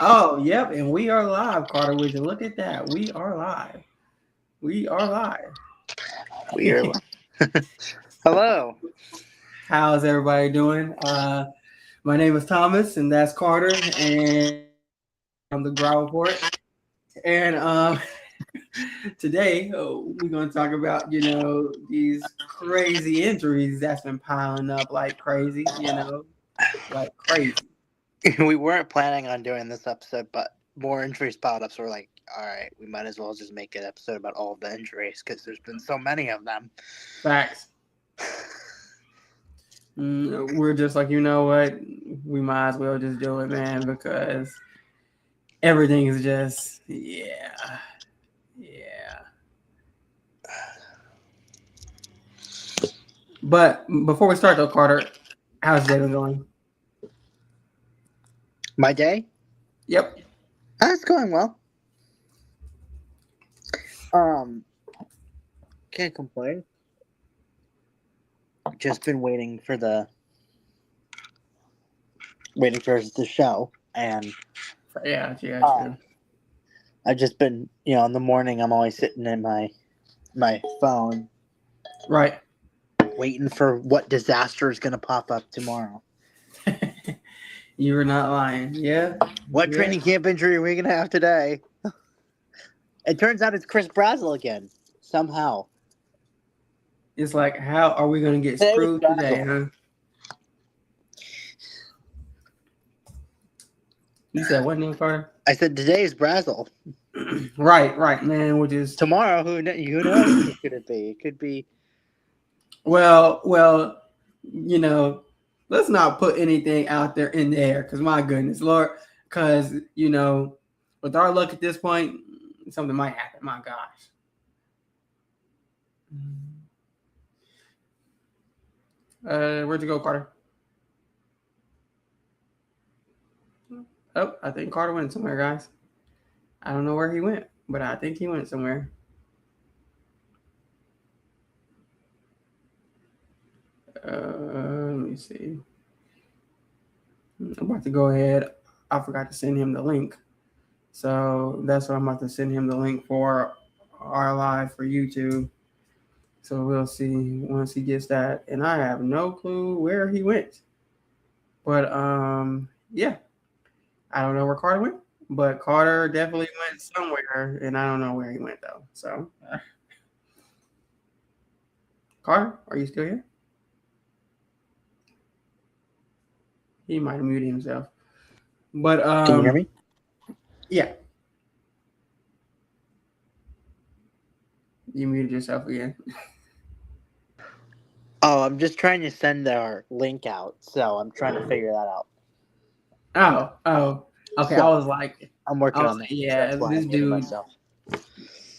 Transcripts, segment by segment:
Oh, yep, and we are live, Carter. Would you look at that? We are live. We are live. We are. Hello. How's everybody doing? My name is Thomas, and that's Carter, and I'm the Growl Report. And today we're going to talk about these crazy injuries that's been piling up like crazy. Like crazy. We weren't planning on doing this episode, but more injuries piled up, so we're like, all right, we might as well just make an episode about all of the injuries because there's been so many of them. Facts. We're just like, you know what? We might as well just do it, man, because everything is just, yeah. But before we start, though, Carter, how's your day been going? My day? Yep. It's going well. Can't complain. Just been waiting for the show, and Yeah. I've just been, in the morning I'm always sitting in my phone, Right. waiting for what disaster is going to pop up tomorrow. You were not lying. Yeah. What training camp injury are we going to have today? It turns out it's Chris Brazel again, somehow. It's like, how are we going to get screwed today, huh? You said what name, Carter? I said today is Brazel. Right, man. Which is tomorrow. Who knows? Who could it be? It could be. Well, let's not put anything out there in the air, because my goodness, Lord, because with our luck at this point, something might happen. My gosh. Where'd you go, Carter? Oh, I think Carter went somewhere, guys. I don't know where he went, but I think he went somewhere. Let me see. I'm about to go ahead. I forgot to send him the link. So that's what I'm about to send him the link for our live for YouTube. So we'll see once he gets that. And I have no clue where he went. But yeah. I don't know where Carter went. But Carter definitely went somewhere. And I don't know where he went though. So Carter, are you still here? He might have muted himself. But Can you hear me? Yeah. You muted yourself again. Oh, I'm just trying to send our link out, so I'm trying to figure that out. Oh. Okay, So, I was like, I'm working on that. Yeah, this dude.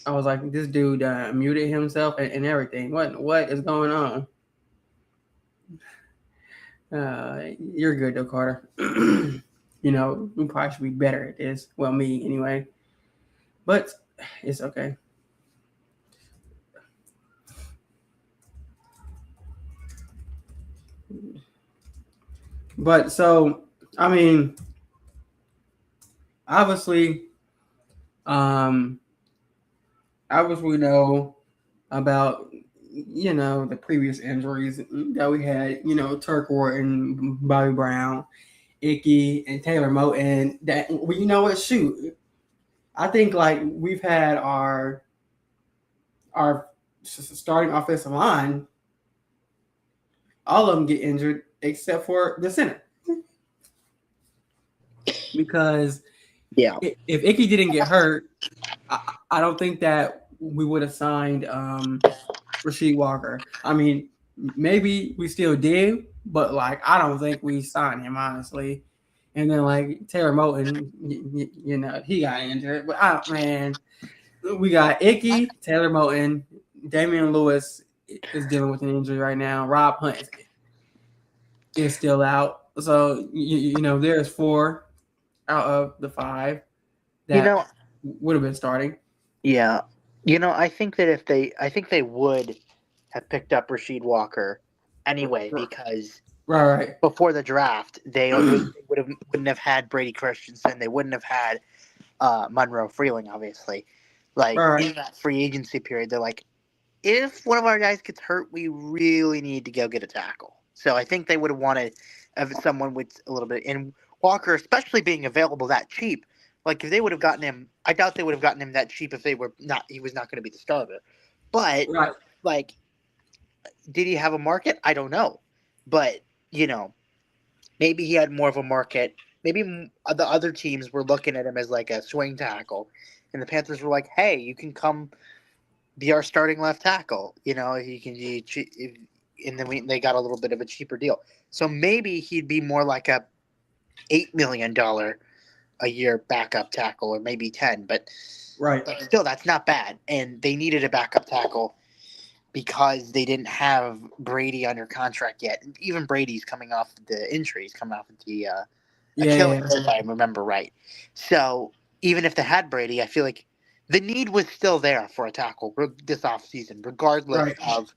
I was like, this dude muted himself and everything. What is going on? You're good though, Carter. We probably should be better at this. Well, me anyway. But it's okay. But so, I mean, obviously we know about the previous injuries that we had. Turk Wharton, Bobby Brown, Icky, and Taylor Moton. That you know what? Shoot, I think like we've had our starting offensive line. All of them get injured except for the center. Because if Icky didn't get hurt, I don't think that we would have signed Rasheed Walker. I mean, maybe we still did, but like I don't think we signed him honestly. And then like Taylor Moton, he got injured. But we got Icky, Taylor Moton, Damian Lewis is dealing with an injury right now. Rob Hunt is still out. So there's 4 out of the 5 that would have been starting. Yeah. I think that I think they would have picked up Rasheed Walker anyway, because Right. Before the draft, they wouldn't have had Brady Christensen. They wouldn't have had Monroe Freeling, obviously. Like Right. in that free agency period, they're like, if one of our guys gets hurt, we really need to go get a tackle. So I think they would have wanted someone with a little bit. And Walker, especially being available that cheap, like if they would have gotten him, I doubt they would have gotten him that cheap if they were not. He was not going to be the starter. But Right. like, did he have a market? I don't know. But maybe he had more of a market. Maybe the other teams were looking at him as like a swing tackle, and the Panthers were like, "Hey, you can come be our starting left tackle. He can be." And then they got a little bit of a cheaper deal. So maybe he'd be more like a $8 million a year backup tackle, or maybe 10. But still, that's not bad. And they needed a backup tackle because they didn't have Brady under contract yet. Even Brady's coming off the injuries, coming off of the Achilles, if I remember right. So even if they had Brady, I feel like the need was still there for a tackle this offseason, regardless of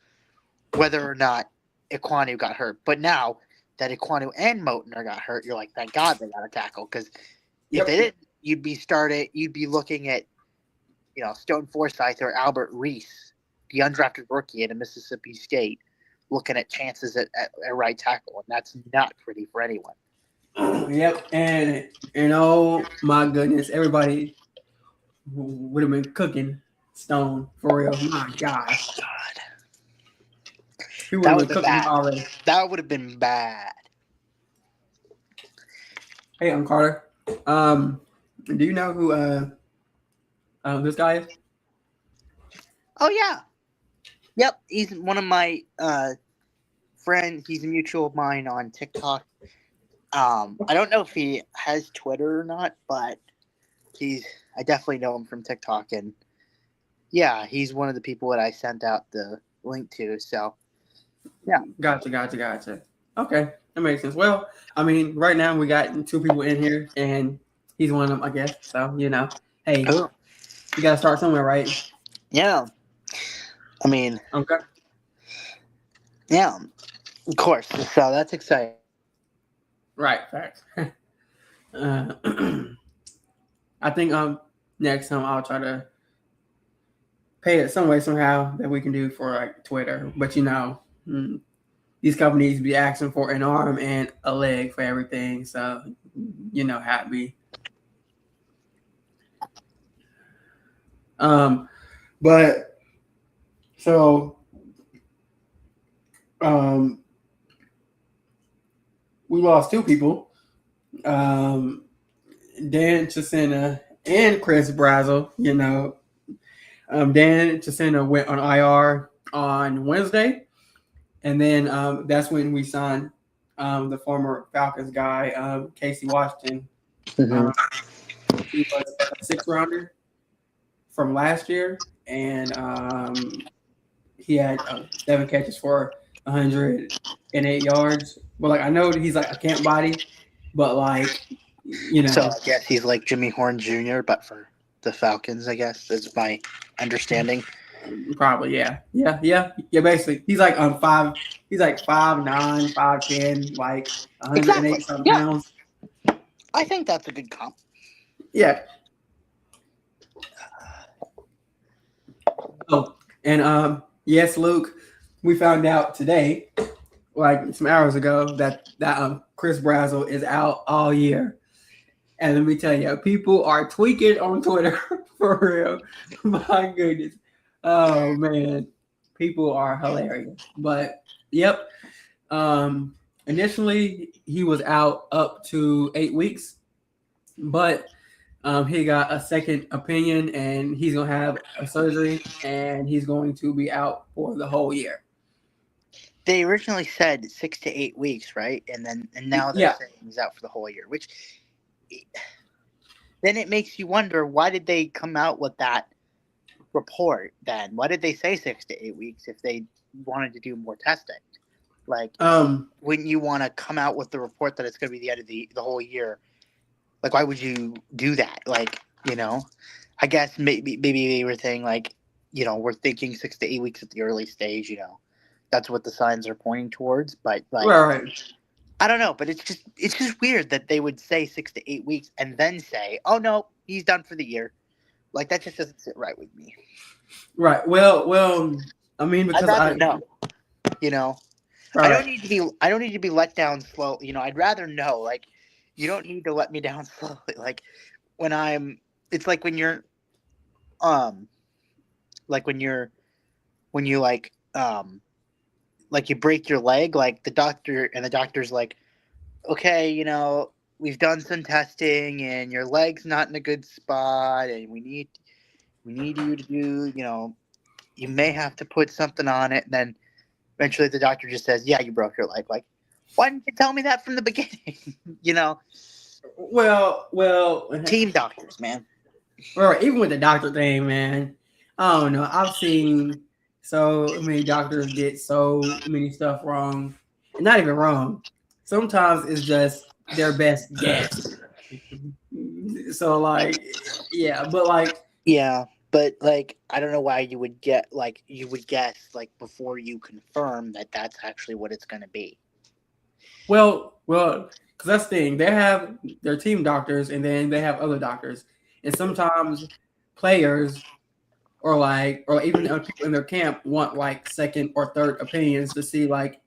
whether or not Ekwonu got hurt. But now that Ekwonu and Motner got hurt, you're like, thank God they got a tackle. Because if they didn't, you'd be looking at, Stone Forsythe or Albert Reese, the undrafted rookie at Mississippi State, looking at chances at right tackle. And that's not pretty for anyone. Yep. And oh my goodness, everybody would have been cooking Stone for real. My gosh. People would have been cooking already. That would have been bad. Hey, I'm Carter. Do you know who this guy is? Oh yeah. Yep, he's one of my friends. He's a mutual of mine on TikTok. I don't know if he has Twitter or not, but I definitely know him from TikTok, and yeah, he's one of the people that I sent out the link to. So yeah. Gotcha. Okay, that makes sense. Well, I mean, right now we got 2 people in here, and he's one of them, I guess. So hey, you gotta start somewhere, right? Yeah. I mean, okay. Yeah, of course. So that's exciting. Right, facts. I think next time I'll try to pay it some way somehow that we can do for like Twitter. But these companies be asking for an arm and a leg for everything, so happy. But so we lost 2 people. Dan Chisena and Chris Brazel. Dan Chisena went on IR on Wednesday, and then that's when we signed the former Falcons guy, Casey Washington. Mm-hmm. He was a 6th rounder from last year, and he had 7 catches for 108 yards. Well, I know he's like a camp body, but So I guess he's like Jimmy Horn Jr., but for the Falcons, I guess is my understanding. Probably, yeah. Basically, he's like 5. He's like 5'9", 5'10", like 108 some pounds. I think that's a good comp. Yeah. Oh, and yes, Luke, we found out today, like some hours ago, that Chris Brazel is out all year. And let me tell you, people are tweaking on Twitter for real. My goodness. Oh man, people are hilarious. But yep. Initially he was out up to 8 weeks, but he got a second opinion, and he's gonna have a surgery, and he's going to be out for the whole year. They originally said 6 to 8 weeks, right? And now they're saying he's out for the whole year, which then it makes you wonder, why did they come out with that report then? Why did they say 6 to 8 weeks if they wanted to do more testing? Like, wouldn't you want to come out with the report that it's going to be the end of the whole year? Like, why would you do that? Like, I guess maybe they were saying, like, we're thinking 6 to 8 weeks at the early stage, that's what the signs are pointing towards. But, like, right. I don't know, but it's just weird that they would say 6 to 8 weeks and then say, "Oh no, he's done for the year." Like that just doesn't sit right with me. Right. Well. I mean, I'd because rather know. You know, I don't right. need to be. I don't need to be let down slow. You know, I'd rather know. Like, you don't need to let me down slowly. Like when I'm. It's um, like when you like you break your leg. Like the doctor's like, okay, we've done some testing and your leg's not in a good spot, and we need you to do. You may have to put something on it, and then eventually the doctor just says, yeah, you broke your leg. Like, why didn't you tell me that from the beginning? you know, Well. Team doctors, man. Right. Even with the doctor thing, man. I don't know. I've seen so many doctors get so many stuff wrong, and not even wrong. Sometimes it's just their best guess. So like, yeah, but like, Yeah, but like, I don't know why you would guess like before you confirm that that's actually what it's going to be. well, because that's the thing. They have their team doctors, and then they have other doctors, and sometimes players or even people in their camp want like second or third opinions to see like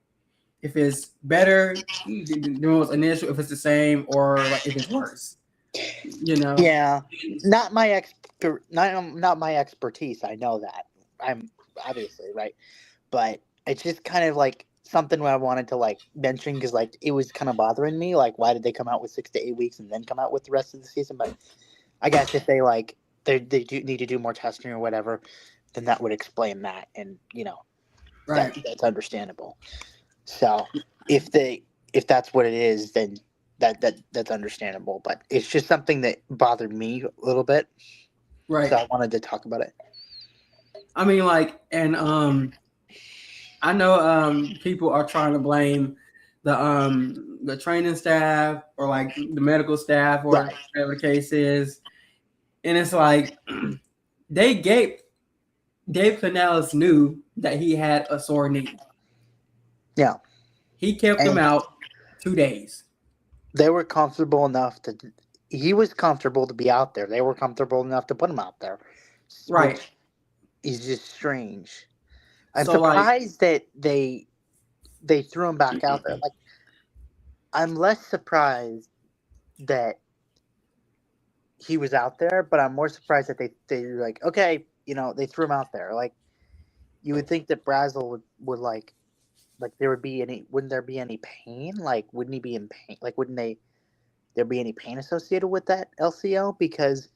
if it's better than what's initial, if it's the same, or like if it's worse. Yeah, not my expertise. I know that. I'm obviously right, but it's just kind of like something I wanted to like mention because like it was kind of bothering me. Like, why did they come out with 6 to 8 weeks and then come out with the rest of the season? But I guess if they do need to do more testing or whatever, then that would explain that, and Right. that's understandable. So if that's what it is, then that's understandable. But it's just something that bothered me a little bit. Right. So I wanted to talk about it. I mean, like, and I know people are trying to blame the training staff or like the medical staff or Right. whatever the case is, and it's like Dave Canales knew that he had a sore knee. Yeah. He kept him And out 2 days. they were comfortable enough to. He was comfortable to be out there. They were comfortable enough to put him out there, Right. which is just strange. I'm So like, surprised that they threw him back out there. Like, I'm less surprised that he was out there, but I'm more surprised that they were like, okay, they threw him out there. Like, you would think that Brazel would like wouldn't there be any pain? Like, wouldn't he be in pain? Like, wouldn't there be any pain associated with that LCL? Because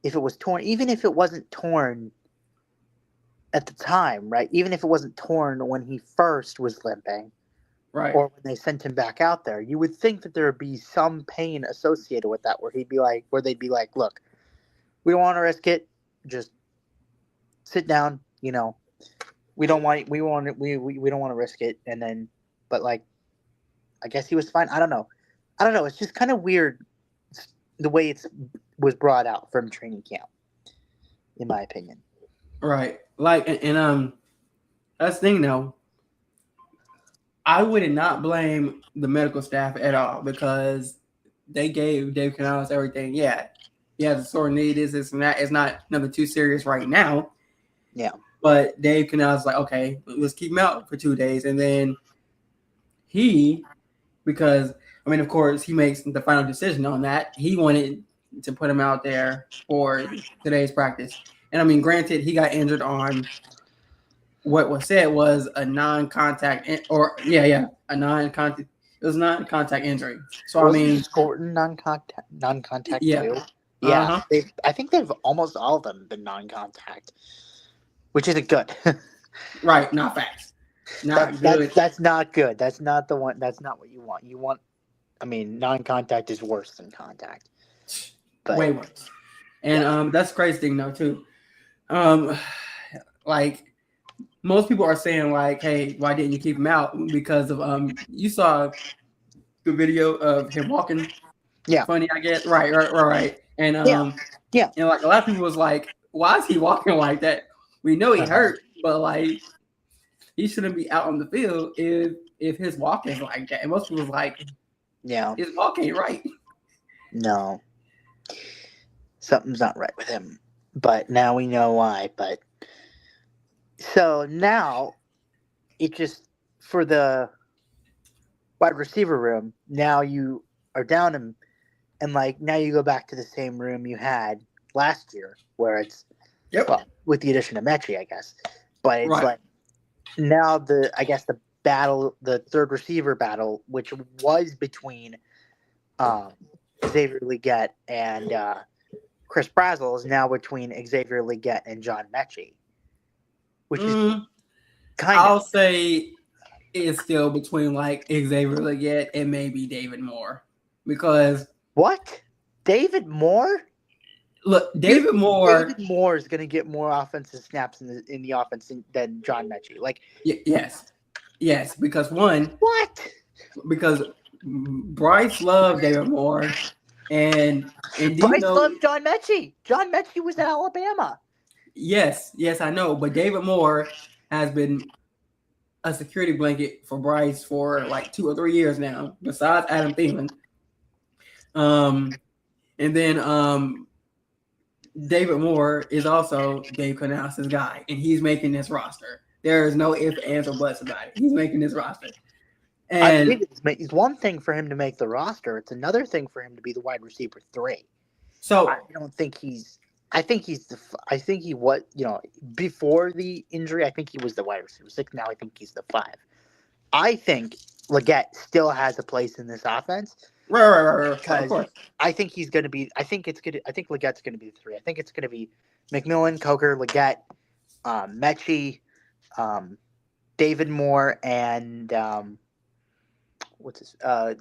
if it was torn, even if it wasn't torn at the time, right? Even if it wasn't torn when he first was limping, right. or when they sent him back out there, you would think that there would be some pain associated with that, where they'd be like, look, we don't want to risk it. Just sit down. We don't want we want we don't want to risk it. And then, but like, I guess he was fine. I don't know. It's just kind of weird the way it was brought out from training camp, in my opinion. Right. Like, and that's the thing though. I would not blame the medical staff at all because they gave Dave Canales everything. Yeah, he has a sore knee. This and that. It's not nothing too serious right now. Yeah. But Dave Canales like, okay, let's keep him out for 2 days, and then because I mean, of course, he makes the final decision on that. He wanted to put him out there for today's practice, and I mean, granted, he got injured on what was said was a non-contact a non-contact. It was non-contact injury. So I mean, Scorton non-contact yeah, too. Yeah, uh-huh. I think they've almost all of them been non-contact, which isn't good. Right, not fast, not good. That's not good. That's not the one. That's not what you want. I mean, non-contact is worse than contact. But Way worse. And that's the crazy thing though too. Um, like most people are saying like, hey, why didn't you keep him out? Because of you saw the video of him walking. Yeah. Funny, I guess. Right. And Yeah. and like a lot of people was like, why is he walking like that? We know he hurt, but like he shouldn't be out on the field if if his walk is like that. And most people's like, Yeah. his walk ain't right. No. Something's not right with him. But now we know why. But so now it just for the wide receiver room, now you are down and like now you go back to the same room you had last year where it's well with the addition of Mechie, I guess. But it's like now the battle, the third receiver battle, which was between Xavier Legette and Chris Brazzell, is now between Xavier Legette and John Mechie, which is kind I'll of say it's still between like Xavier Legette and maybe David Moore because what David Moore. Look, David Moore is going to get more offensive snaps in the offense than John Mechie. Like, yes, because because Bryce loved David Moore, and Bryce loved John Mechie. John Mechie was at Alabama. Yes, I know, but David Moore has been a security blanket for Bryce for like 2 or 3 years now, besides Adam Thielen. And then David Moore is also Dave Canales' guy, and he's making this roster. There is no ifs, ands, or buts about it. He's making this roster. And it's one thing for him to make the roster. It's another thing for him to be the wide receiver 3. So I don't think he's. I think he was. Before the injury, I think he was the wide receiver 6. Now I think he's the 5. I think Legette still has a place in this offense. Right. Of course. I think he's going to be. I think Legette's going to be the 3. I think it's going to be McMillan, Coker, Legette, Mechie, David Moore, and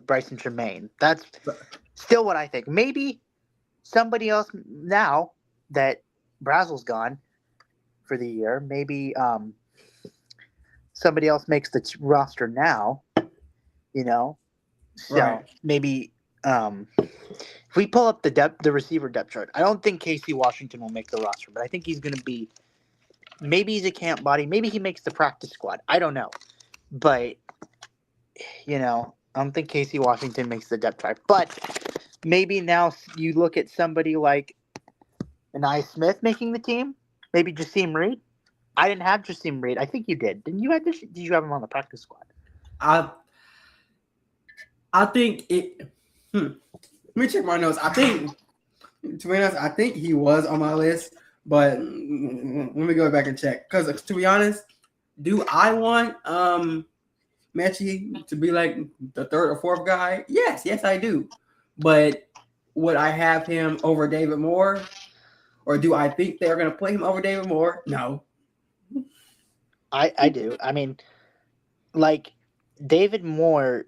Bryson Tremaine. That's still what I think. Maybe somebody else now that Brazzell's gone for the year. Maybe somebody else makes the roster now. So maybe if we pull up the receiver depth chart, I don't think Casey Washington will make the roster, but I think he's going to be. Maybe he's a camp body. Maybe he makes the practice squad. I don't know, but I don't think Casey Washington makes the depth chart. But maybe now you look at somebody like Anai Smith making the team. Maybe Jasim Reed. I didn't have Jasim Reed. I think you did. Didn't you have this? Did you have him on the practice squad? I think it. Let me check my notes. I think, to be honest, I think he was on my list, but let me go back and check. Because to be honest, do I want Mechie to be like the 3rd or 4th guy? Yes, I do. But would I have him over David Moore, or do I think they're going to play him over David Moore? No. I do. I mean, like David Moore.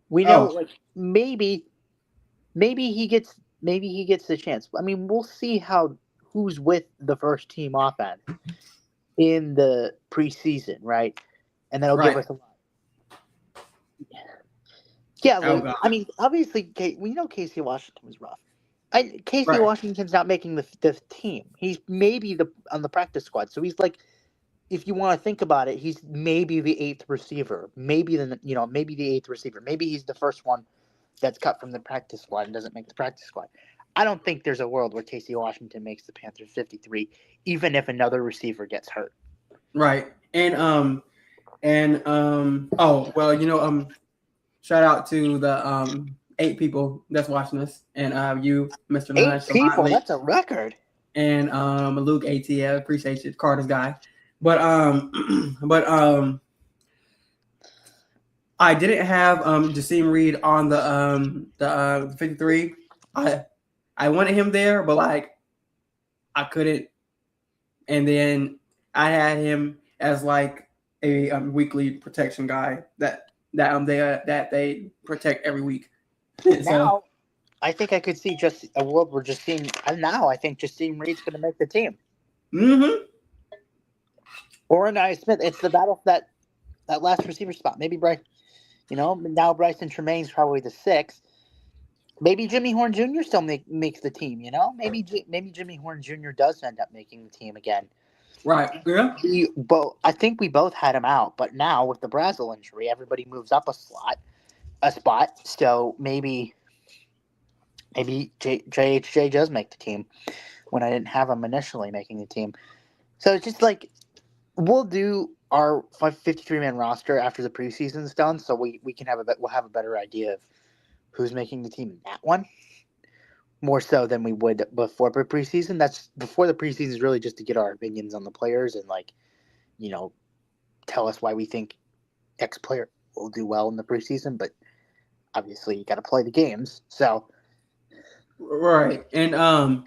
We know, like maybe he gets the chance. I mean, we'll see who's with the first team offense in the preseason, right? And that'll give us a lot. Yeah, I mean, obviously, we know Casey Washington was rough. Casey Washington's not making the team. He's maybe on the practice squad. So he's like, if you want to think about it, he's maybe the 8th receiver. Maybe the 8th receiver. Maybe he's the first one that's cut from the practice squad and doesn't make the practice squad. I don't think there's a world where Casey Washington makes the Panthers 53, even if another receiver gets hurt. Right. And shout out to the 8 people that's watching us, and you, Mr. 8 people, that's a record. And Luke ATL, appreciate you, Carter's guy. But I didn't have Jasim Reed on the 53. I wanted him there, but like I couldn't. And then I had him as like a weekly protection guy that they protect every week. Now, I think I could see just a world where I think Jasim Reed's going to make the team. Mm-hmm. Or Anai Smith. It's the battle for that last receiver spot. Maybe Bryce. Now Bryson Tremaine's probably the 6th. Maybe Jimmy Horn Jr. still makes the team. Maybe Jimmy Horn Jr. does end up making the team again. Right. Yeah. I think we both had him out, but now with the Brazil injury, everybody moves up a spot. So maybe JHJ does make the team when I didn't have him initially making the team. So it's just like we'll do our 53-man roster after the preseason's done, so we can we'll have a better idea of who's making the team in that one. More so than we would before preseason. That's before the preseason is really just to get our opinions on the players and tell us why we think X player will do well in the preseason. But obviously, you got to play the games. So Right. And oh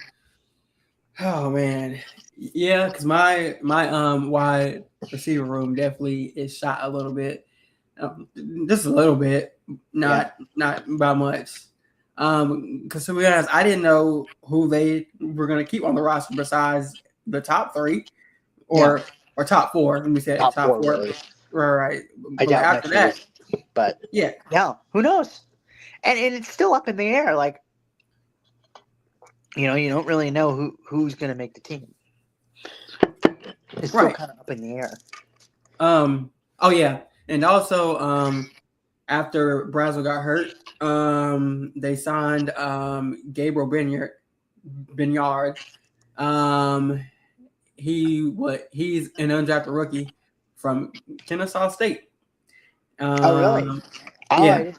man, yeah, because my wide receiver room definitely is shot a little bit, just a little bit, not by much. Because to be honest, I didn't know who they were gonna keep on the roster besides the top three or top four. Let me say top four. Really. Right. I But doubt after that, but yeah, who knows? And it's still up in the air. Like you don't really know who's going to make the team. It's still kind of up in the air. Oh yeah, and also after Brazil got hurt, they signed Gabriel Benyard. He's an undrafted rookie from Kennesaw State. Really? Yeah.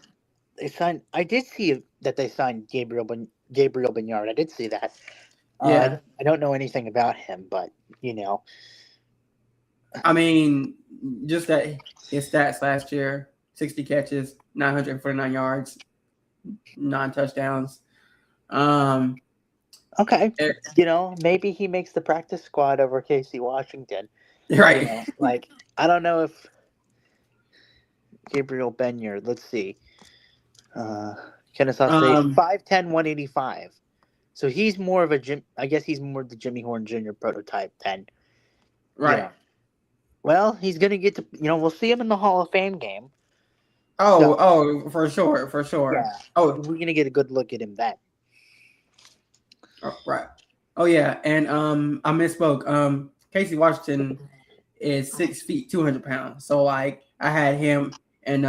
They signed. I did see that they signed Gabriel Benyard. I did see that. Yeah. I don't know anything about him, but I mean, just that his stats last year: 60 catches, 949 yards, 9 touchdowns. Okay. Maybe he makes the practice squad over Casey Washington. Right. I don't know if Gabriel Benyard. Let's see. Kennesaw State, 5'10", 185. So he's more of I guess he's more the Jimmy Horn Jr. prototype than. Right. Well, he's gonna get to. We'll see him in the Hall of Fame game. For sure. Yeah. Oh, we're gonna get a good look at him then. Oh, right. Oh yeah, and I misspoke. Casey Washington is 6 feet, 200 pounds. So I had him and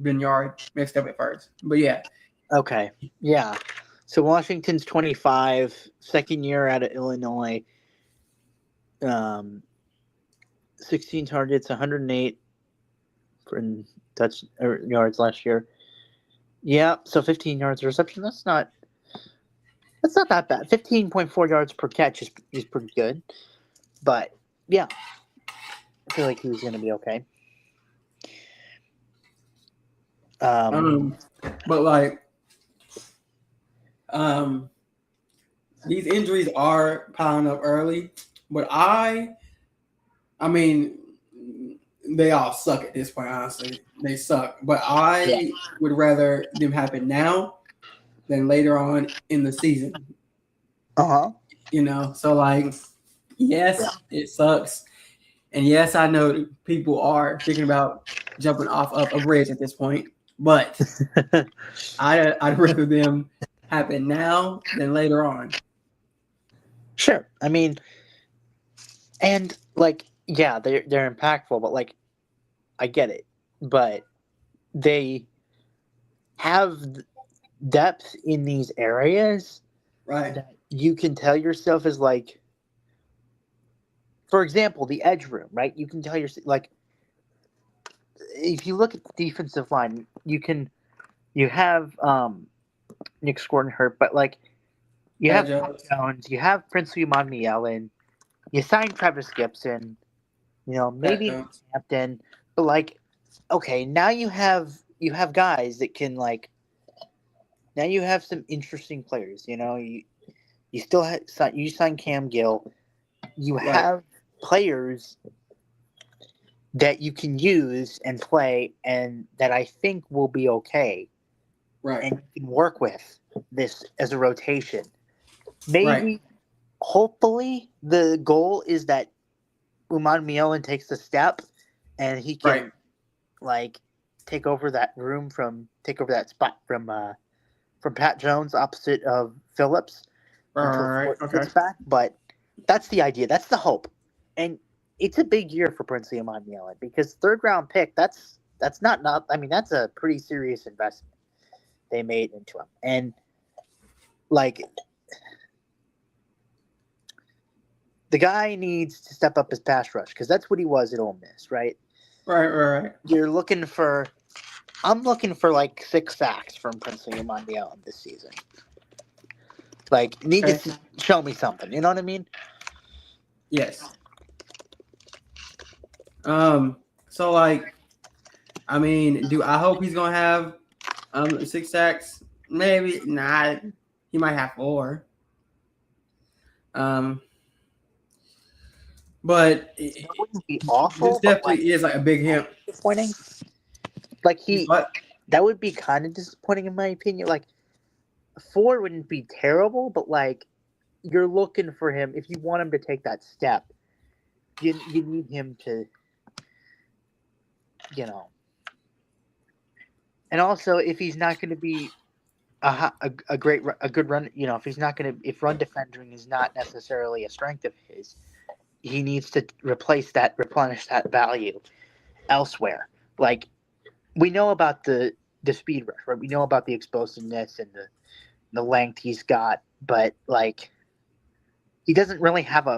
Benyard mixed up at first. But yeah. Okay. Yeah. So Washington's 25, second year out of Illinois. 16 targets, 108 for yards last year. Yeah, so 15 yards of reception. That's not that bad. 15.4 yards per catch is pretty good. But yeah, I feel like he's going to be okay. But these injuries are piling up early. But I mean, they all suck at this point, honestly. They suck. But I would rather them happen now than later on in the season. So yes, it sucks. And yes, I know people are thinking about jumping off of a bridge at this point, but I'd rather them happen now than later on. Sure. I mean, and they're impactful, but I get it. But they have depth in these areas, right? That you can tell yourself is for example, the edge room, right? You can tell yourself if you look at the defensive line, you have Nick Scourton hurt, but you have Jones, you have Prince Umanmielen, you signed Travis Gibson, maybe Hampton, but okay, now you have guys that can now you have some interesting players. You still you signed Cam Gill. You have players that you can use and play, and that I think will be okay. Right. And you can work with this as a rotation. Maybe, hopefully, the goal is that Umanmielen takes the step, and he can take over that spot from Pat Jones opposite of Phillips. Right. Okay. Back, but That's the idea. That's the hope. And it's a big year for Princey Emmanuel because third round pick. That's not. I mean, that's a pretty serious investment they made into him. And like the guy needs to step up his pass rush because that's what he was at Ole Miss, right? Right. You're looking for. I'm looking for like 6 sacks from Princey Emmanuel this season. Like, need Okay. to show me something. You know what I mean? Yes. So like, I mean, do I hope he's gonna have 6 sacks? Maybe not. He might have 4. But That wouldn't be awful. this definitely is like a big hint. Disappointing. Like But that would be kind of disappointing in my opinion. Like 4 wouldn't be terrible, but like you're looking for him if you want him to take that step. You need him to, you know. And also, if he's not going to be a good run, you know, if run defending is not necessarily a strength of his, he needs to replenish that value elsewhere. Like we know about the speed rush, right? We know about the explosiveness and the length he's got, but like he doesn't really have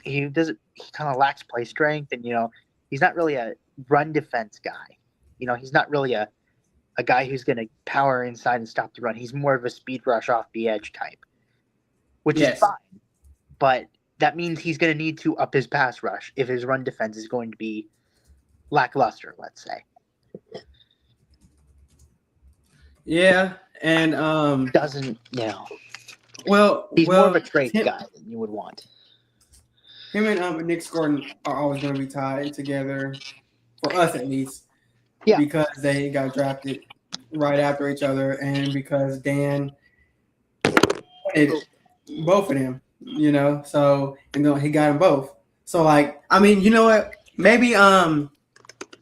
he kind of lacks play strength, and you know he's not really a run defense guy. You know, he's not really a guy who's going to power inside and stop the run. He's more of a speed rush off the edge type, which is fine. But that means he's going to need to up his pass rush if his run defense is going to be lackluster, let's say. yeah, and doesn't, you know. Well, he's more of a trait guy than you would want. Him and Nick Gordon are always going to be tied together, for us at least. Yeah. Because they got drafted right after each other, and because Dan wanted both of them, you know. So he got them both. So like, I mean, you know what? Maybe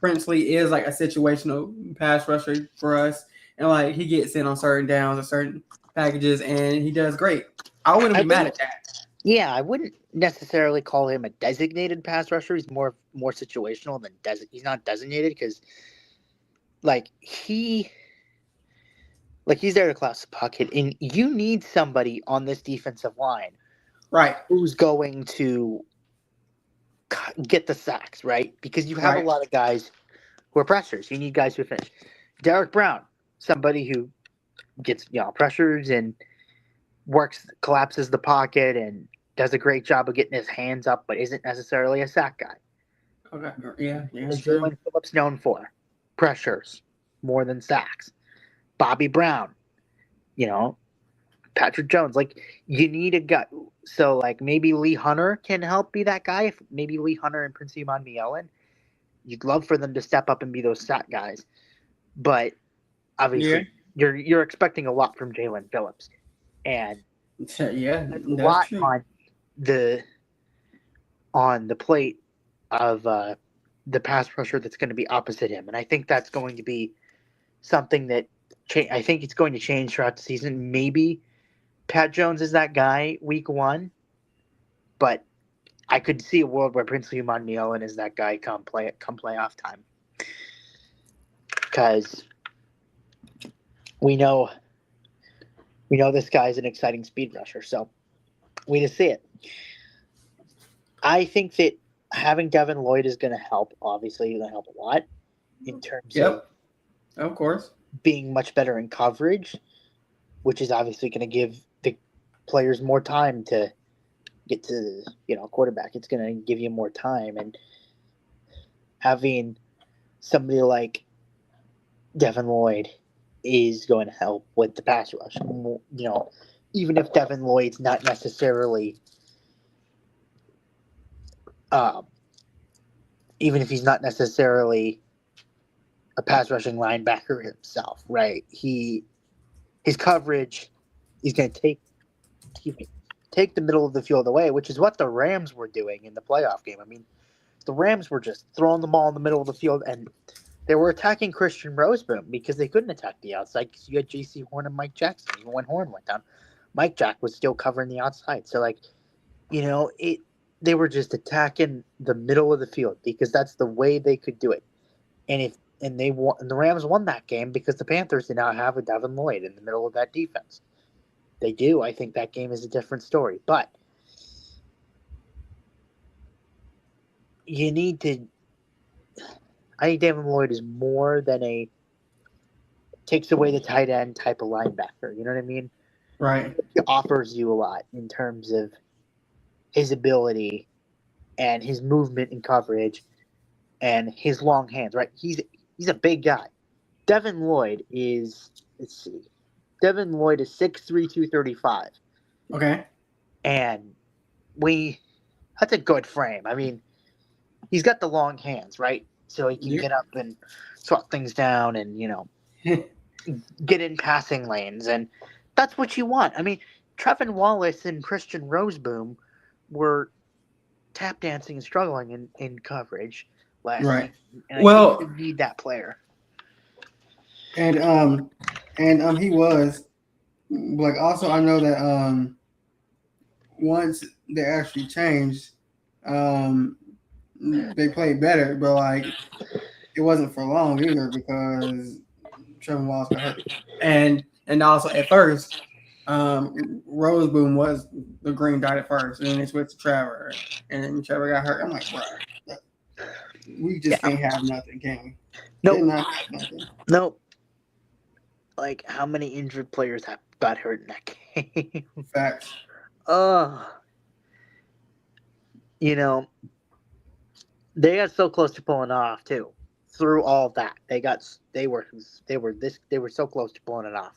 Princely is like a situational pass rusher for us, and like he gets in on certain downs or certain packages, and he does great. I wouldn't be mad at that. Yeah, I wouldn't necessarily call him a designated pass rusher. He's more situational than he's not designated because he's there to collapse the pocket, and you need somebody on this defensive line, right, who's going to get the sacks, right? Because you have a lot of guys who are pressures. You need guys who finish. Derek Brown, somebody who gets pressures and collapses the pocket and does a great job of getting his hands up, but isn't necessarily a sack guy. Okay, yeah, that's true. Jalen Phillips known for pressures more than sacks. Bobby Brown, Patrick Jones. Like, you need a guy. So, like, maybe Lee Hunter can help be that guy. If maybe Lee Hunter and Princey Emmanuel, you'd love for them to step up and be those sack guys. But obviously, you're expecting a lot from Jalen Phillips, and a lot on the plate of the pass rusher that's going to be opposite him, and I think that's going to be something that I think it's going to change throughout the season. Maybe Pat Jones is that guy week 1, but I could see a world where Princely Emmanuel is that guy come playoff time, because we know this guy's an exciting speed rusher, so we just see it. I think that having Devin Lloyd is going to help. Obviously, he's going to help a lot in terms of course, being much better in coverage, which is obviously going to give the players more time to get to quarterback. It's going to give you more time, and having somebody like Devin Lloyd is going to help with the pass rush. Even if Devin Lloyd's not necessarily, even if he's not necessarily a pass rushing linebacker himself, right? His coverage, he's going to take the middle of the field away, which is what the Rams were doing in the playoff game. I mean, the Rams were just throwing the ball in the middle of the field, and they were attacking Christian Roseboom because they couldn't attack the outside because you had J.C. Horn and Mike Jackson. Even when Horn went down, Mike Jack was still covering the outside. So, like, They were just attacking the middle of the field because that's the way they could do it. And they won, and the Rams won that game because the Panthers did not have a Devin Lloyd in the middle of that defense. They do. I think that game is a different story, but you need to. I think Devin Lloyd is more than a takes away the tight end type of linebacker. You know what I mean? Right. He offers you a lot in terms of his ability and his movement and coverage and his long hands. Right? He's a big guy. Devin Lloyd is. Let's see. Devin Lloyd is 6'3", 235. Okay. And that's a good frame. I mean, he's got the long hands, right? So he can get up and swat things down and, get in passing lanes. And that's what you want. I mean, Trevin Wallace and Christian Roseboom were tap dancing and struggling in coverage last season. And I think you need that player. And he was like, also I know that once they actually changed, they played better, but like it wasn't for long either because Trevor Wallace got hurt. And also at first, Roseboom was the green dot at first, and then they switched to Trevor, and then Trevor got hurt. I'm like, bro, we just can't have nothing, can we? Nope. Nope. Like, how many injured players got hurt in that game? Facts. They got so close to pulling off too. Through all of that, they were so close to pulling it off.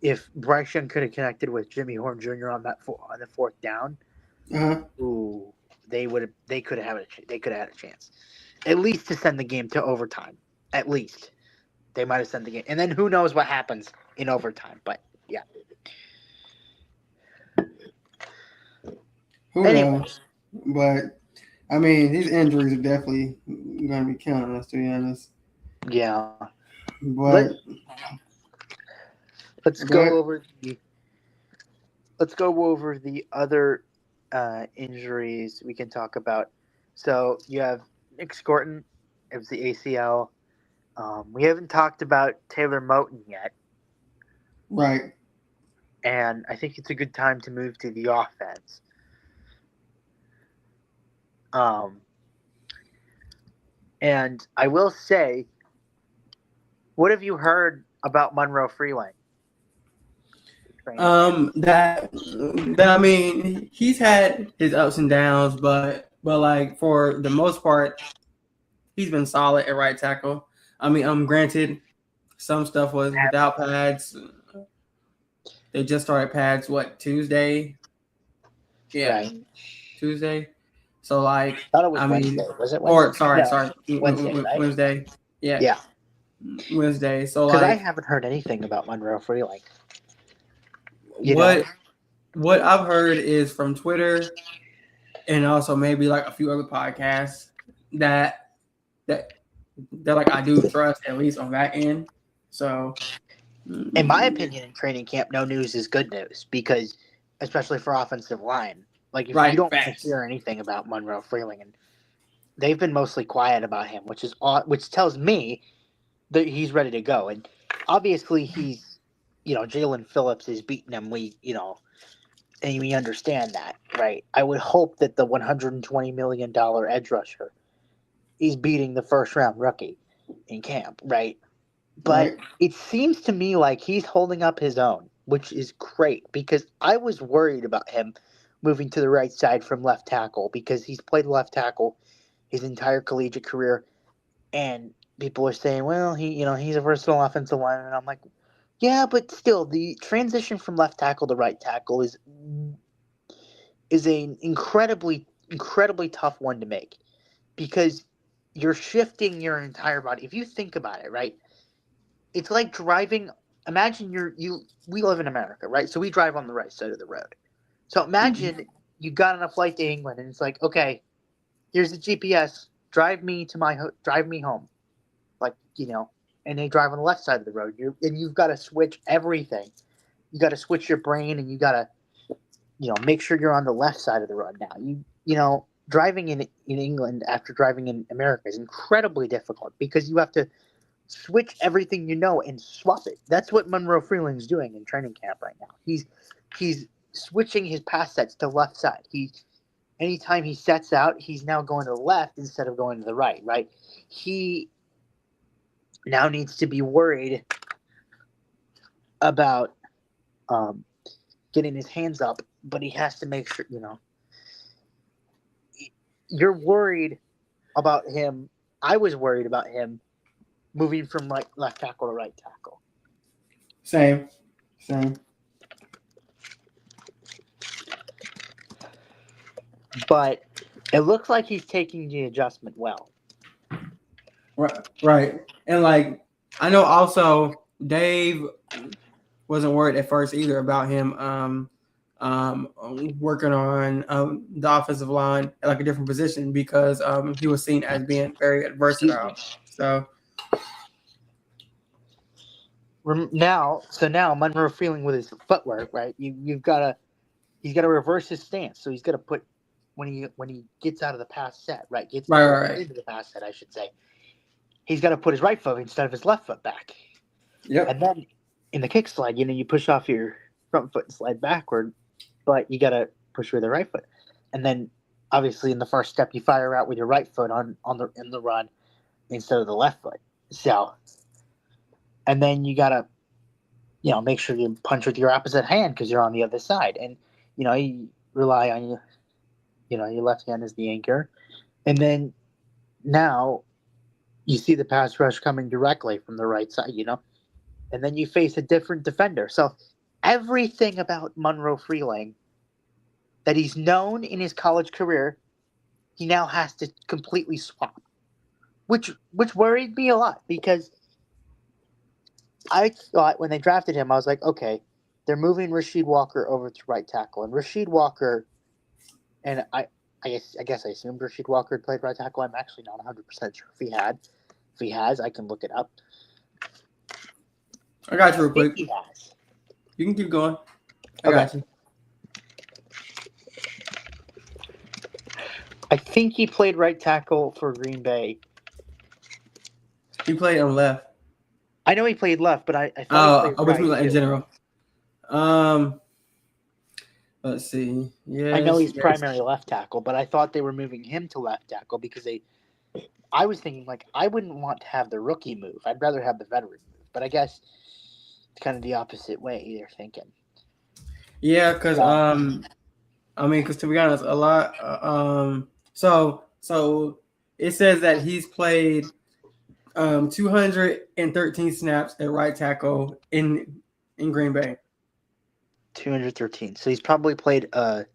If Bryce Young could have connected with Jimmy Horn Jr. on the fourth down, ooh, they could have had a chance, at least to send the game to overtime. At least they might have sent the game, and then who knows what happens in overtime? But yeah, who knows? But I mean, these injuries are definitely going to be killing us, to be honest. Yeah, but let's go over the other injuries we can talk about. So you have Nick Scorton. It was the ACL. We haven't talked about Taylor Moton yet. Right. And I think it's a good time to move to the offense. And I will say, what have you heard about Monroe Freeling? That I mean, he's had his ups and downs, but like for the most part, he's been solid at right tackle. I mean, granted, some stuff was without pads. They just started pads Tuesday? Yeah, right. Tuesday. So like, I thought it was Wednesday. Was it Wednesday? Or sorry, Wednesday. Right? Wednesday. Yeah. Yeah. Wednesday. So because I haven't heard anything about Monroe Freeling. What I've heard is from Twitter, and also maybe like a few other podcasts that like I do trust at least on that end. So, in my opinion, in training camp, no news is good news because, especially for offensive line, like if you don't hear anything about Monroe Freeling, and they've been mostly quiet about him, which tells me that he's ready to go. And obviously, he's Jalen Phillips is beating him. And we understand that, right? I would hope that the $120 million edge rusher is beating the first round rookie in camp, right? But it seems to me like he's holding up his own, which is great because I was worried about him moving to the right side from left tackle because he's played left tackle his entire collegiate career, and people are saying, well, he's a versatile offensive lineman, and I'm like, yeah, but still, the transition from left tackle to right tackle is an incredibly, incredibly tough one to make because you're shifting your entire body. If you think about it, right, it's like driving. Imagine we live in America, right? So we drive on the right side of the road. So imagine you got on a flight to England and it's like, okay, here's the GPS. Drive me home. Like, and they drive on the left side of the road. You've got to switch everything. You got to switch your brain and you got to make sure you're on the left side of the road now. Driving in England after driving in America is incredibly difficult because you have to switch everything and swap it. That's what Monroe Freeling's doing in training camp right now. He's switching his pass sets to left side. Anytime he sets out, he's now going to the left instead of going to the right, right? He now needs to be worried about getting his hands up, but he has to make sure, you're worried about him. I was worried about him moving from left tackle to right tackle. Same. But it looks like he's taking the adjustment well. Right. And I know also Dave wasn't worried at first either about him working on the offensive line at a different position because he was seen as being very versatile. So now Monroe Freeling with his footwork, right? He's got to reverse his stance. So he's got to put when he gets out of the pass set, right? Into the pass set, I should say. He's got to put his right foot instead of his left foot back. Yep. And then in the kick slide, you push off your front foot and slide backward, but you got to push with the right foot. And then obviously in the first step, you fire out with your right foot in the run instead of the left foot. So, and then you got to, make sure you punch with your opposite hand because you're on the other side. And, you rely on your left hand as the anchor. And then now you see the pass rush coming directly from the right side, and then you face a different defender. So everything about Monroe Freeling that he's known in his college career, he now has to completely swap, which worried me a lot because I thought when they drafted him, I was like, okay, they're moving Rasheed Walker over to right tackle, and Rasheed Walker, and I guess I assumed Rasheed Walker had played right tackle. I'm actually not 100% sure if he had. If he has, I can look it up. I got you real quick. He has. You can keep going. I got you. I think he played right tackle for Green Bay. He played on left. I know he played left, but I thought he played right in general. Let's see. Yes, I know he's primary left tackle, but I thought they were moving him to left tackle because I was thinking I wouldn't want to have the rookie move. I'd rather have the veteran move. But I guess it's kind of the opposite way they're thinking. Yeah, because because to be honest, a lot. So it says that he's played 213 snaps at right tackle in Green Bay. 213. So he's probably played a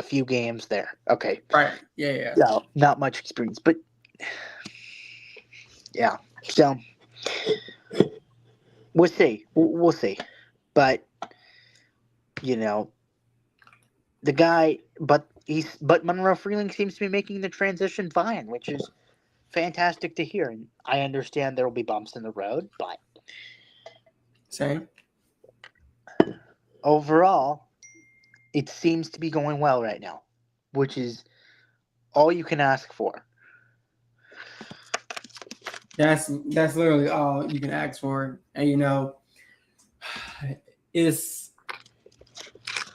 few games there. Okay. Right. Yeah. No, not much experience, but yeah. So we'll see. We'll see. But the guy, but Monroe Freeling seems to be making the transition fine, which is fantastic to hear. And I understand there will be bumps in the road, but same. Overall, it seems to be going well right now, which is all you can ask for. That's literally all you can ask for, and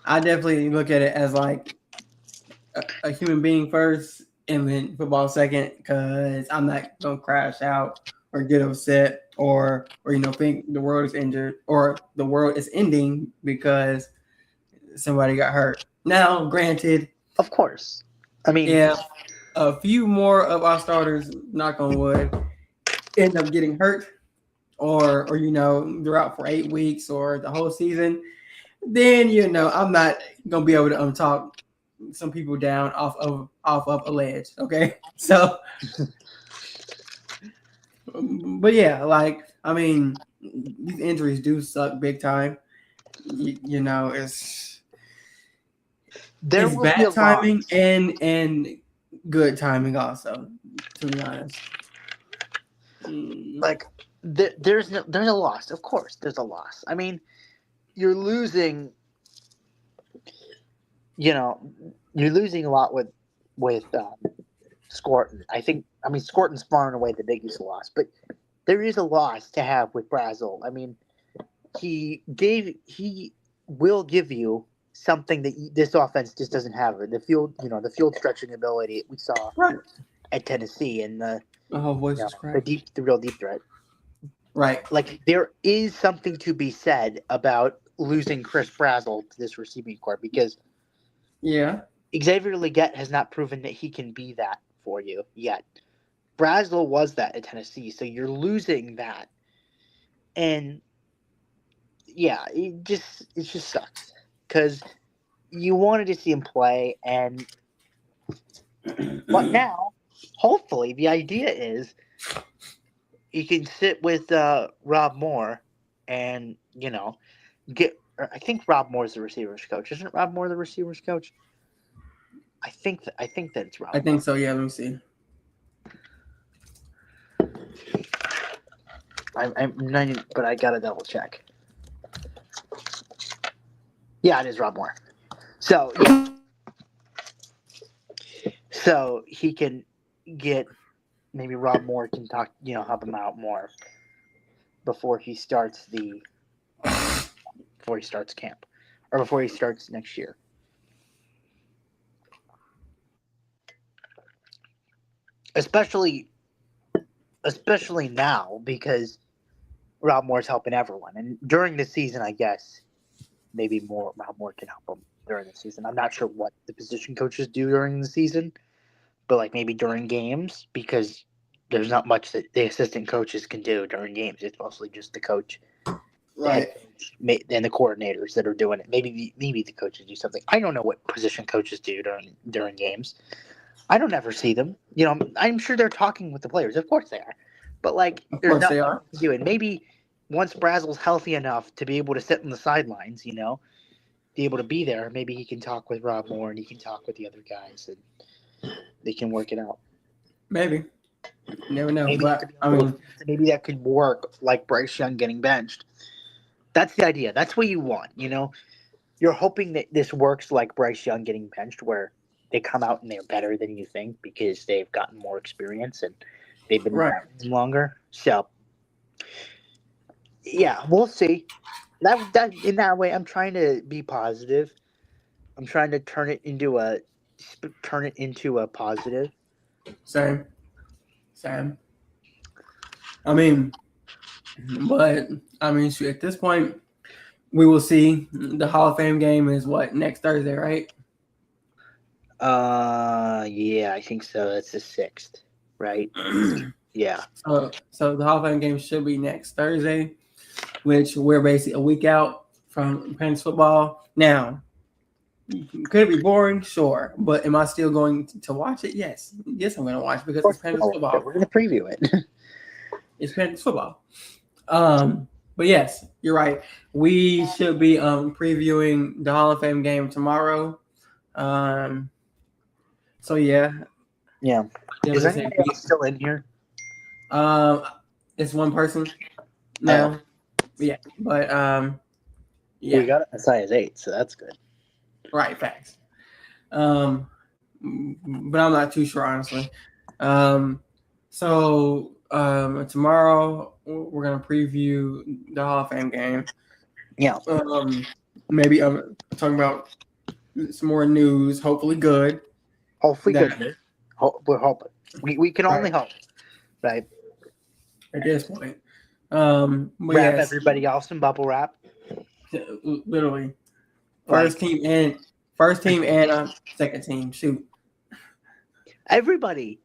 I definitely look at it as a human being first, and then football second, because I'm not gonna crash out or get upset or think the world is injured or the world is ending because somebody got hurt. Now, granted, of course, I mean, yeah, a few more of our starters, knock on wood, end up getting hurt, or they're out for 8 weeks or the whole season, then I'm not gonna be able to talk some people down off of a ledge. Okay, so. But yeah, these injuries do suck big time. It's bad timing and good timing also, to be honest. There's a loss. Of course, there's a loss. I mean, you're losing you're losing a lot with Scorton. Scorton's far and away the biggest loss, but there is a loss to have with Brazel. I mean, he will give you something that this offense just doesn't have. The field stretching ability we saw at Tennessee, and the voice is cracked. the real deep threat. Right. Like, there is something to be said about losing Chris Brazel to this receiving corps, because Xavier Legette has not proven that he can be that for you yet. Brazel was that at Tennessee, so you're losing that. And yeah, it just sucks, because you wanted to see him play, but now, hopefully, the idea is you can sit with Rob Moore and get. I think Rob Moore's the receivers coach. Isn't Rob Moore the receivers coach? I think that it's Rob. I think so. Yeah, let me see. I'm not, but I gotta double check. Yeah, it is Rob Moore. So so he can get, maybe Rob Moore can talk, help him out more before he starts camp, or before he starts next year. Especially now, because Rob Moore's helping everyone, and during the season, I guess maybe Rob Moore can help him during the season. I'm not sure what the position coaches do during the season, but like maybe during games, because there's not much that the assistant coaches can do during games. It's mostly just the coach, right, and the coordinators that are doing it. Maybe the coaches do something. I don't know what position coaches do during games. I don't ever see them. I'm sure they're talking with the players. Of course they are. But there's nothing to do. And maybe once Brazel's healthy enough to be able to sit on the sidelines, be able to be there, maybe he can talk with Rob Moore and he can talk with the other guys, and they can work it out. Maybe. You never know. Maybe that could work, like Bryce Young getting benched. That's the idea. That's what you want. You're hoping that this works like Bryce Young getting benched, where they come out and they're better than you think because they've gotten more experience and they've been longer. So, yeah, we'll see. That in that way, I'm trying to be positive. I'm trying to turn it into a positive. Same. At this point, we will see. The Hall of Fame game is next Thursday, right? Yeah, I think so. That's the 6th, right? Yeah. So the Hall of Fame game should be next Thursday, which we're basically a week out from Panthers football. Now, could it be boring? Sure. But am I still going to watch it? Yes. Yes, I'm going to watch, because it's Panthers football. We're going to preview it. It's Panthers football. But yes, you're right. We should be previewing the Hall of Fame game tomorrow. So yeah. Yeah. Is anybody else still in here? It's one person now. Yeah. But we got it as high as 8, so that's good. Right, facts. But I'm not too sure, honestly. So tomorrow we're gonna preview the Hall of Fame game. Yeah. Maybe I'm talking about some more news. Hopefully good. Good. We're hoping. We can only hope, right? At this point. Wrap everybody else in bubble wrap. Literally. First team and second team. Shoot. Everybody.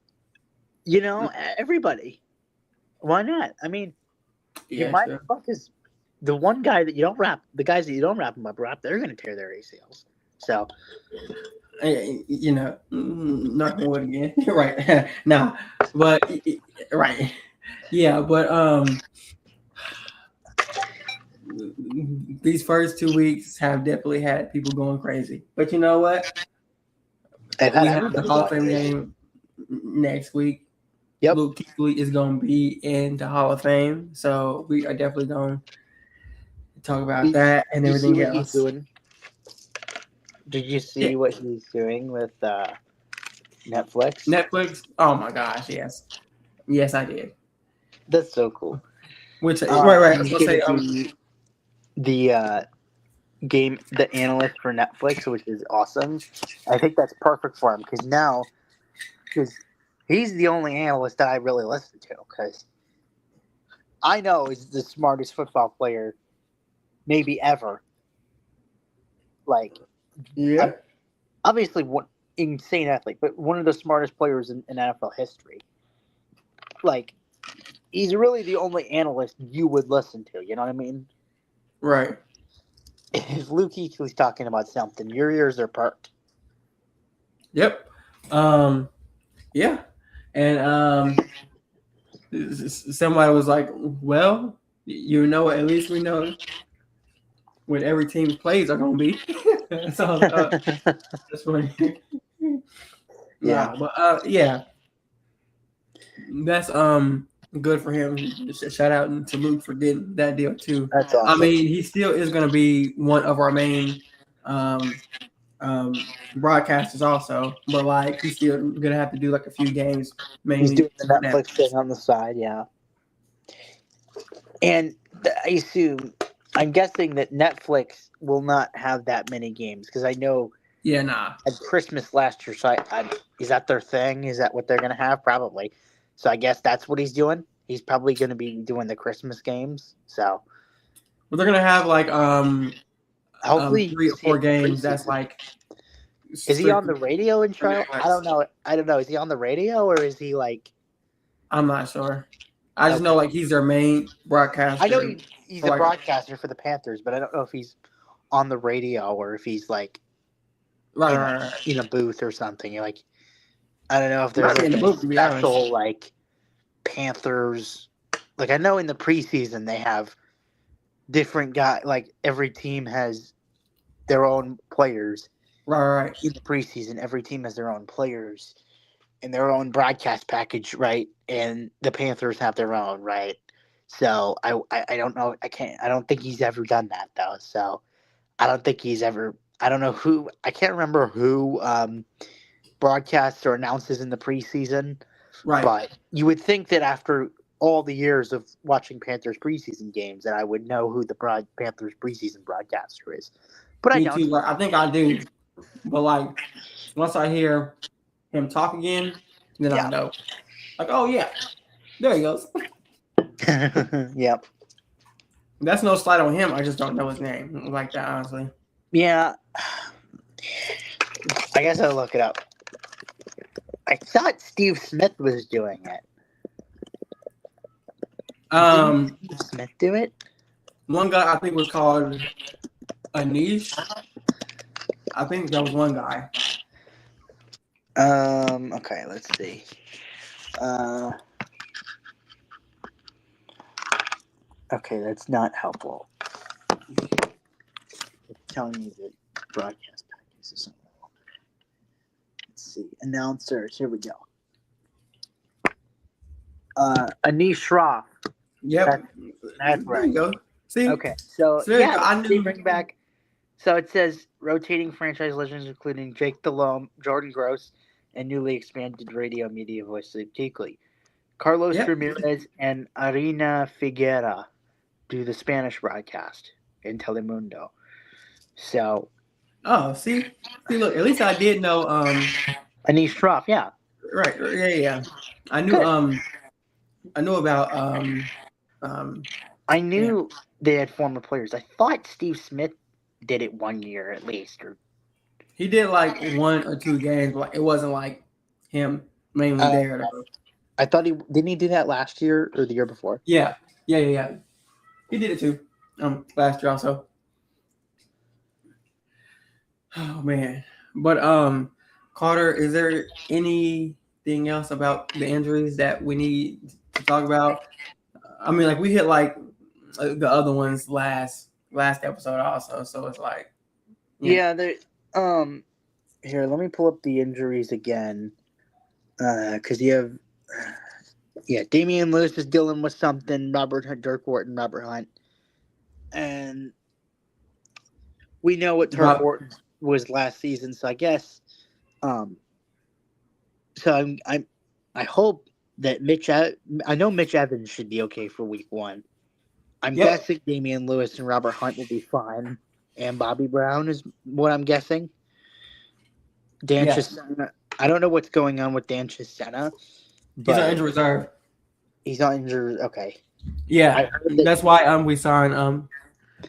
Everybody. Why not? I mean, you might as well, because the one guy that you don't wrap, the guys that you don't wrap them up wrap, they're going to tear their ACLs. So, not wood again. Right. No, but right. Yeah, but these first 2 weeks have definitely had people going crazy. But you know what? We have the Hall of Fame game next week. Yep. Luke Kuechly is going to be in the Hall of Fame, so we are definitely going to talk about that and everything else. Did you Yeah, see what he's doing with Netflix? Netflix. Oh my gosh, yes, I did. That's so cool. Which right. I was He's gonna say gonna be the the analyst for Netflix, which is awesome. I think that's perfect for him because he's the only analyst that I really listen to because I know he's the smartest football player maybe ever. Like, yeah. obviously, one insane athlete, but one of the smartest players in NFL history. Like, he's really the only analyst you would listen to. You know what I mean? Right. If Luke Kuechly's talking about something, your ears are perked. Yep. Yeah. And somebody was like, "Well, at least we know what every team's plays are gonna be." So that's funny. Yeah, Nah, but yeah, that's good for him. Shout out to Luke for getting that deal too. that's I awesome. mean, he still is gonna be one of our main um broadcasters also, but like he's still gonna have to do like a few games He's mainly doing the for Netflix. Netflix thing on the side, yeah. And I'm guessing that Netflix will not have that many games because I know Yeah, nah. at Christmas last year. So is that their thing? Is that what they're gonna have? Probably. So I guess that's what he's doing. He's probably gonna be doing the Christmas games. So But they're gonna have like hopefully, 3 or 4 the games that's preseason. like Is he on the strictly radio in for Charlotte? I Netflix. don't know. I don't know. Is he on the radio or is he like? I'm not sure. I just know Okay. like he's their main I know broadcaster he's for a like broadcaster for the Panthers, but I don't know if he's on the radio or if he's like right, in a right, right. in a booth or something. You're like, I don't know if He there's might be in like the a book to be honest. special like Panthers. Like I know in the preseason they have different guy. Like every team has their own players Right, right, right. in the preseason. Every team has their own players in their own broadcast package, right? And the Panthers have their own, right? So I don't know. I don't think he's ever done that though. So I don't think he's ever. I don't know who. I can't remember who broadcasts or announces in the preseason. Right. But you would think that after all the years of watching Panthers preseason games, that I would know who the Panthers preseason broadcaster is. But I Me don't. too. Like I think I do. But like once I hear him talk again, then I Yeah. know. Like, oh yeah, there he goes. Yep. That's no slight on him. I just don't know his name like that, honestly. Yeah. I guess I'll look it up. I thought Steve Smith was doing it. Didn't Steve Smith do it? One guy I think was called Anish. I think that was one guy. Okay, let's see. Okay, that's not helpful. It's telling me the broadcast package is something. Let's see. Announcers. Here we go. Anish Shroff. Yep. That's There right. you go. See? Okay, so there you go. yeah, I they knew. bring back. So it says rotating franchise legends, including Jake Delhomme, Jordan Gross, and newly expanded radio media voice Steve Kuechly. Carlos Yep. Ramirez and Arena Figuera do the Spanish broadcast in Telemundo. So Oh, see, look. At least I did know. Anish Shroff, yeah, Right. Yeah. I knew. good. I knew about. I Yeah. knew they had former players. I thought Steve Smith did it 1 year at least. Or He did like 1 or 2 games, but it wasn't like him mainly there. Though. I thought didn't he do that last year or the year before? Yeah. He did it too. Last year also. Oh man. But Carter, is there anything else about the injuries that we need to talk about? I mean, like we hit like the other ones last episode also, so it's like Yeah, there. Here, let me pull up the injuries again, because you have, Damian Lewis is dealing with something. Dirk Wharton, Robert Hunt, and we know what was last season. So I guess, so I hope that I know Mitch Evans should be okay for week 1. I'm Yep. guessing Damian Lewis and Robert Hunt will be fine, and Bobby Brown is what I'm guessing. Dan Chisena, I don't know what's going on with Dan Chisena, but he's on injured reserve. He's not injured. Okay. Yeah, I heard that, that's why we signed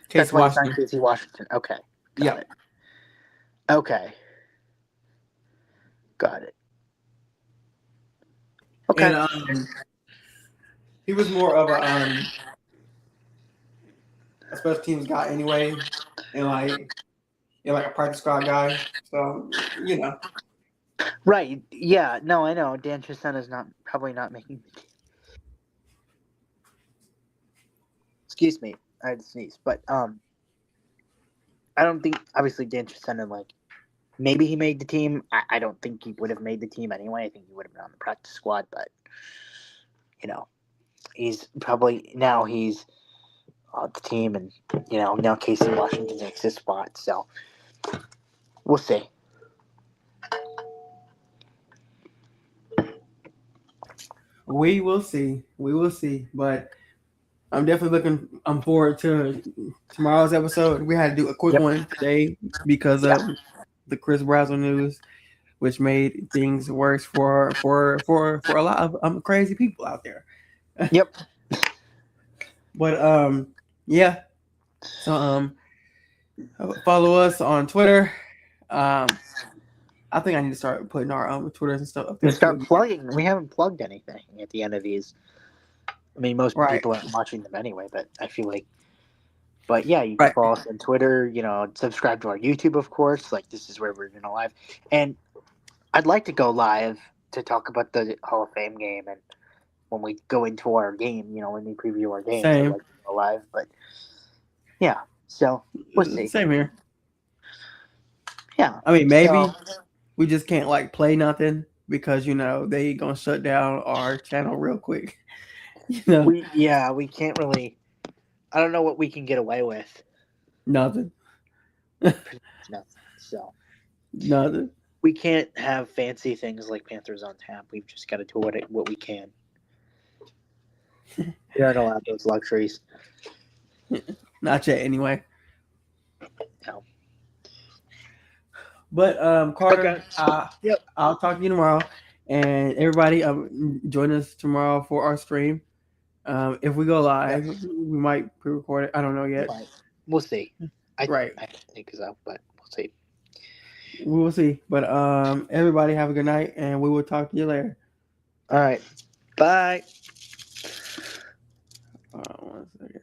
Casey that's why Washington. he signed Casey Washington. Okay. Yeah. It. Okay. Got it. Okay. And he was more of a special teams guy anyway, and like a practice squad guy. So Right. Yeah. No, I know. Dan Chisena's probably not making. Excuse me. I had to sneeze, but I don't think obviously Dan Chisena maybe he made the team. I don't think he would have made the team anyway. I think he would have been on the practice squad, but he's probably he's on the team, and now Casey Washington takes his spot. So we'll see. We will see. We will see. But I'm definitely looking forward to tomorrow's episode. We had to do a quick one today because of the Chris Brazzell news, which made things worse for a lot of crazy people out there. Yep. But yeah. So follow us on Twitter. I think I need to start putting our Twitters and stuff up there. Start plugging. We haven't plugged anything at the end of these. I mean, most people aren't watching them anyway, but I feel like. But yeah, you can follow us on Twitter. Subscribe to our YouTube, of course. This is where we're going live, and I'd like to go live to talk about the Hall of Fame game, and when we go into our game, when we preview our games, I'd like to go live. But yeah, so we'll see. Same here. Yeah, I mean, maybe we just can't play nothing because they gonna shut down our channel real quick. We can't really. I don't know what we can get away with. Nothing. Nothing. So nothing. We can't have fancy things like Panthers on Tap. We've just got to do what we can. We aren't allowed those luxuries. Not yet, anyway. No. But Carter, okay. I'll talk to you tomorrow, and everybody, join us tomorrow for our stream. If we go live, we might pre-record it. I don't know yet. We'll see. I think so, but we'll see. We will see. But everybody have a good night, and we will talk to you later. All right. Bye. 1 second.